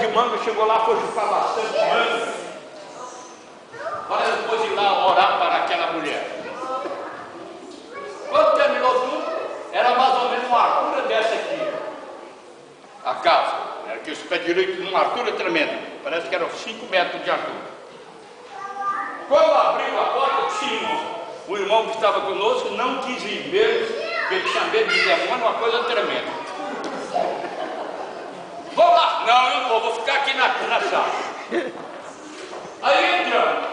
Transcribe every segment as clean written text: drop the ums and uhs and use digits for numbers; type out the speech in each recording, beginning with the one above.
de manga, chegou lá, foi chupar bastante manga. Para depois ir lá orar para aquela mulher. Quando terminou tudo, era mais ou menos uma altura dessa aqui. A casa, era que os pés direitos numa altura tremenda. Parece que eram 5 metros de altura. Quando abriu a porta, tinha o irmão que estava conosco, não quis ir ver, porque ele tinha medo de demônio, uma coisa tremenda. Vou lá, não, eu não vou ficar aqui na sala. Aí entramos.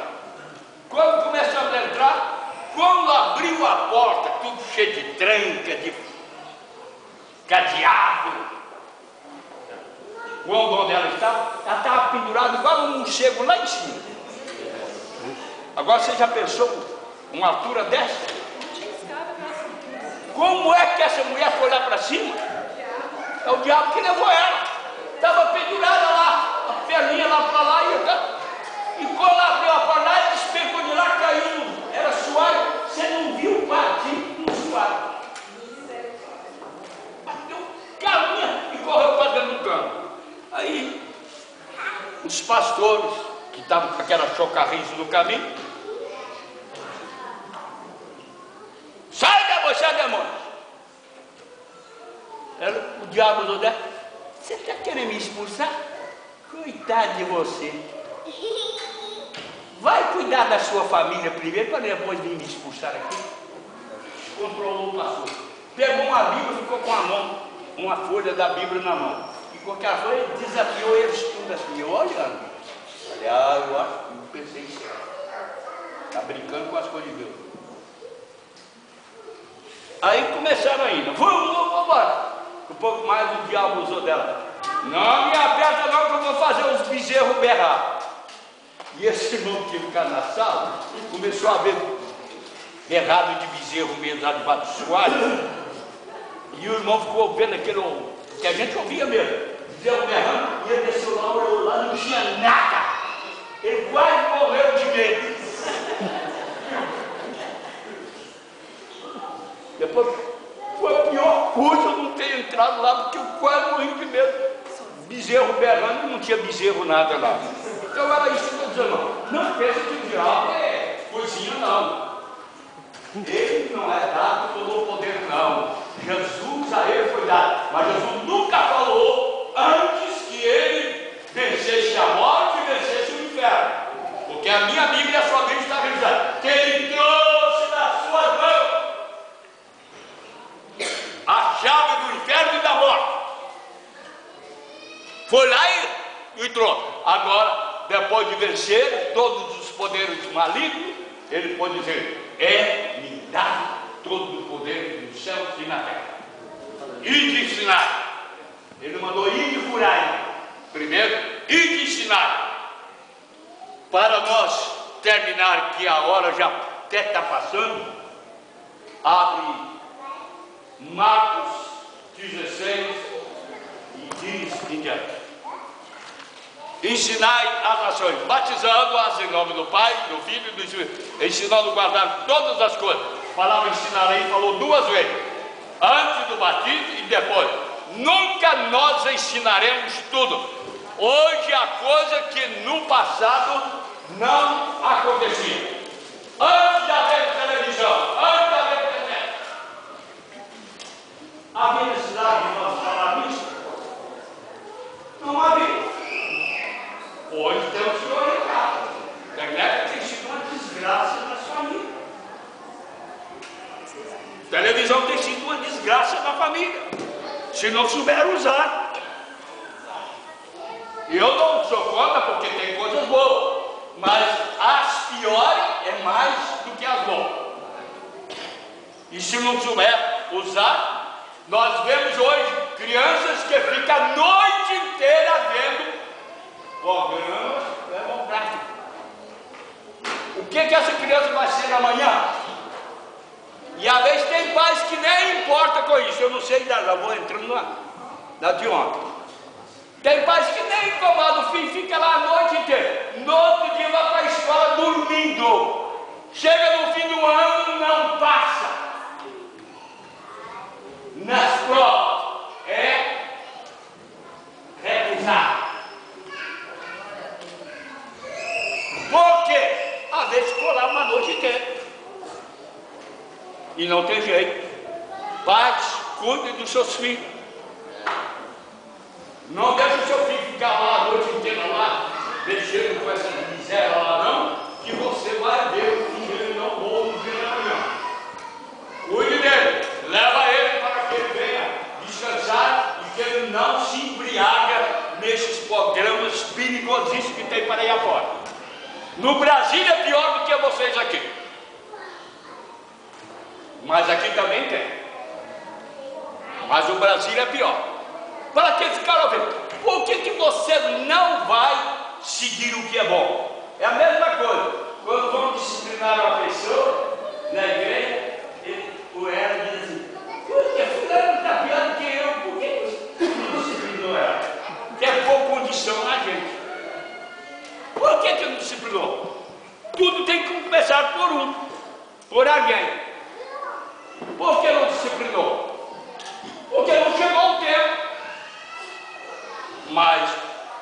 Quando começamos a entrar, quando abriu a porta, tudo cheio de tranca, de cadeado. Onde ela estava pendurada igual um morcego lá em cima. Agora você já pensou uma altura dessa? Como é que essa mulher foi lá para cima? É o diabo que levou ela. Estava pendurada lá, a perninha lá para lá e quando abriu a porta lá, ele despencou de lá, caiu. Era suave, você não viu partir no suave. Bateu caminha e correu para dentro do campo. Aí, os pastores que estavam com aquela chocarrice no caminho, sai demônio! O diabo usou dela. Você está querendo me expulsar? Coitado de você. Vai cuidar da sua família primeiro, para depois vir me expulsar aqui. Controlou o pastor. Pegou uma Bíblia, ficou com a mão, uma folha da Bíblia na mão. E com aquela folha, desafiou eles tudo assim. Eu olhando. Falei, eu acho que eu pensei isso. Está brincando com as coisas de Deus. Aí começaram ainda. Vamos embora. Um pouco mais o diabo usou dela. Não me aperta não, que eu vou fazer os bezerros berrar. E esse irmão que ficar na sala começou a ver berrado de bezerro mesmo lá debaixo do soalho. E o irmão ficou vendo aquele que a gente ouvia mesmo. Bezerro berrando, e ele desceu lá, olhou lá, não tinha nada. Ele quase morreu de medo. Depois foi a pior coisa eu não ter entrado lá, porque eu quase morri de medo. Bezerro berrando e não tinha bezerro nada lá. Então era isso que eu estou dizendo. Não pensa que o diabo é coisinha, não. Ele não é dado todo o poder, não. Jesus a ele foi dado. Mas Jesus nunca falou antes que ele vencesse a morte e vencesse o inferno. Porque a minha Bíblia somente está dizendo que ele trouxe nas suas mãos a chave do inferno e da morte. Foi lá e trouxe. Agora, depois de vencer todos os poderes malignos, ele pode dizer: é-me dado todo o poder dos céus e na terra. E de ensinar. Ele mandou ir de curar. Primeiro, e de ensinar. Para nós terminar, que a hora já até está passando, abre Marcos 16 e diz em diante: ensinai as nações, batizando-as em nome do Pai, do Filho e do Espírito, ensinando a guardar todas as coisas. A palavra ensinarei falou 2 vezes, antes do batismo e depois. Nunca nós ensinaremos tudo. Hoje há coisa que no passado não acontecia. Antes de haver televisão, antes de haver internet, havia necessidade de nós falar nisso? Não havia. Hoje temos que orientar. A internet tem sido uma desgraça na família. A televisão tem sido uma desgraça na família, se não souber usar. Eu não sou contra, porque tem coisas boas, mas as piores é mais do que as boas. E se não souber usar, nós vemos hoje crianças que ficam a noite inteira vendo programas democráticos. O que essa criança vai ser amanhã? E às vezes tem pais que nem importa com isso. Eu não sei, já vou entrando na de ontem. Tem pais que nem incomoda o filho, fica lá a noite inteira. No outro dia vai para a escola dormindo. Chega no fim do ano, não passa nas provas. É recusar. quer. E não tem jeito. Pais, cuide dos seus filhos. Não deixe o seu filho ficar lá a noite inteira lá, mexendo com essa miséria lá não, que você vai ver o filho dele não bom no dia da manhã. Cuide dele, leva ele para que ele venha descansar e que ele não se embriaga nesses programas perigosíssimos que tem para aí afora. No Brasil é pior do que vocês aqui. Mas aqui também tem. Mas o Brasil é pior. Para que ficar ouvindo? Por que você não vai seguir o que é bom? É a mesma coisa. Quando vão disciplinar uma pessoa na igreja, o ela diz assim: por que fulano está pior do que eu? Por que você não disciplinou ela? Quer pôr condição na gente. Por que não disciplinou? Tudo tem que começar por alguém. Por que não disciplinou? Porque não chegou o tempo. Mas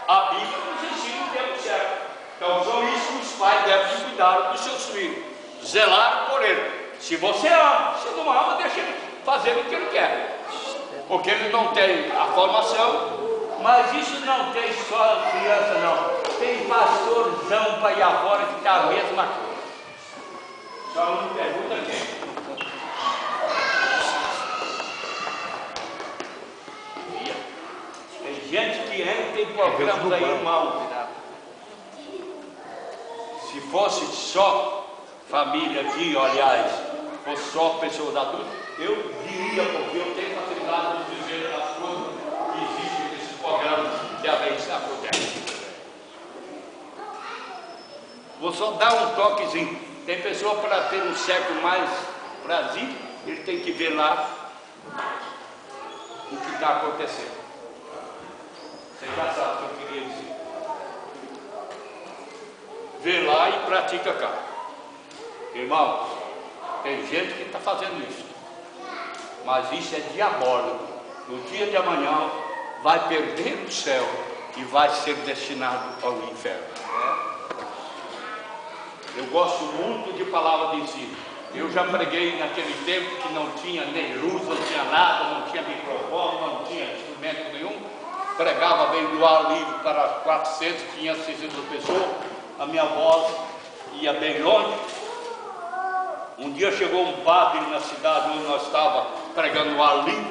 a Bíblia nos ensina o tempo certo. Então são isso que os pais devem cuidar dos seus filhos. Zelar por ele. Se você ama, se não ama, deixa ele fazer o que ele quer. Porque ele não tem a formação. Mas isso não tem só criança não. Tem pastorzão para ir afora que está a mesma coisa. Só não pergunta quem. Gente que entra tem programas aí mal. Se fosse só família aqui, aliás, fosse só pessoas adultas, eu diria, porque eu tenho facilidade de dizer as coisas que existem nesses programas que às vezes acontecem. Vou só dar um toquezinho. Tem pessoa para ter um sexo mais prazer, ele tem que ver lá o que está acontecendo. Você já sabe o que eu queria dizer. Vê lá e pratica cá. Irmãos, tem gente que está fazendo isso. Mas isso é diabólico. No dia de amanhã vai perder o céu e vai ser destinado ao inferno. Eu gosto muito de palavra de ensino. Eu já preguei naquele tempo que não tinha nem luz, não tinha nada, não tinha microfone, não tinha instrumento nenhum. Pregava bem do ar livre para 400, 500, 600 pessoas. A minha voz ia bem longe. Um dia chegou um padre na cidade onde nós estávamos pregando no ar livre,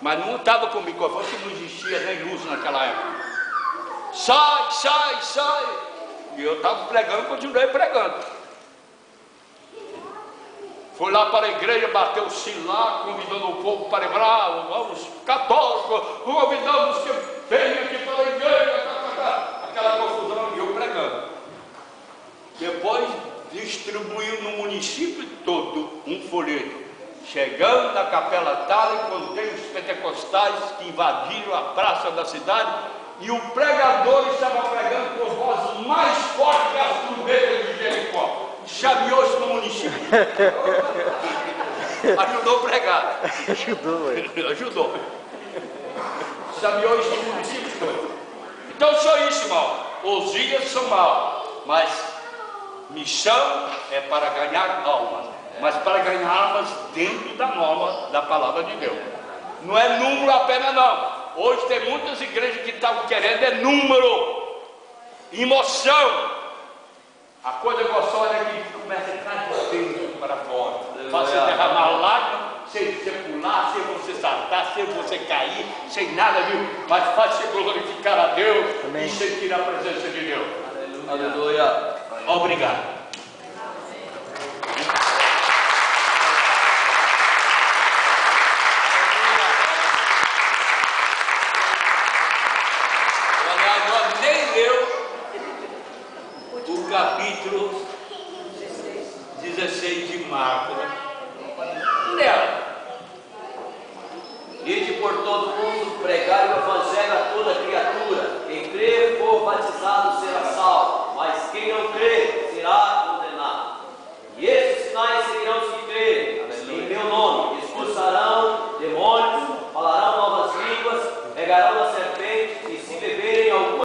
mas não estava com microfone, que não existia nem luz naquela época. Sai, sai, sai! E eu estava pregando, continuei pregando. Foi lá para a igreja, bateu o sino lá, convidando o povo para lembrar, os católicos, convidamos que venham aqui para a igreja, aquela confusão, e eu pregando. Depois distribuiu no município todo um folheto. Chegando na capela tal, encontrei os pentecostais que invadiram a praça da cidade, e o pregador estava pregando com voz mais forte que as trombetas de Jericó. Chameou-se no município. Ajudou a pregar. Ajudou. Chameou-se no município todo. Então só isso, irmão. Os dias são maus, mas missão é para ganhar almas. Mas para ganhar almas dentro da norma da palavra de Deus. Não é número apenas não. Hoje tem muitas igrejas que estavam querendo é número, emoção. A coisa gostosa é que começa a entrar de dentro para fora. Faz você derramar lágrimas, sem você pular, sem você saltar, sem você cair, sem nada, viu? Mas faz você glorificar a Deus. Amém. E sentir a presença de Deus. Aleluia. Aleluia. Obrigado. Capítulo 16 de Marcos. Nela. Ide por todo mundo, pregar o evangelho a toda criatura.